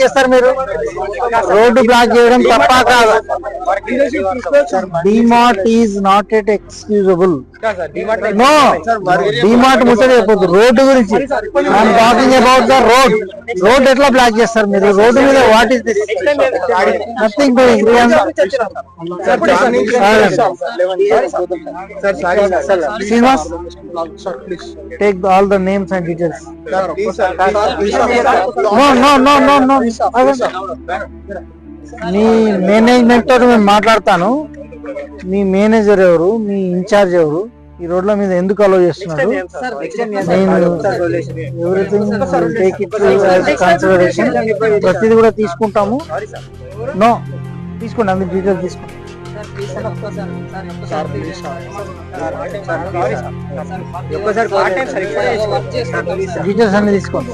చేస్తారు మీరు? Road block చేయడం తప్ప కాదు. DMart is not at excusable. No, DMart ముచ్చట చెప్పొద్దు, రోడ్డు గురించి I'm talking about the road. Road ఎట్లా బ్లాక్ చేస్తారు మీరు? రోడ్డు మీద what is this? Nothing doing. Srinivas, take all the names and details. No. మీ మేనేజ్మెంట్ తో నేను మాట్లాడతాను. మీ మేనేజర్ ఎవరు, మీ ఇన్ఛార్జ్ ఎవరు, ఈ రోడ్ల మీద ఎందుకు అలో చేస్తున్నారు? Everything take it consideration. ప్రతిదీ కూడా తీసుకుంటాము. నో, తీసుకోండి, అందుకు డీటెయిల్స్ తీసుకోండి. డీటెయిల్స్ అన్ని తీసుకోండి.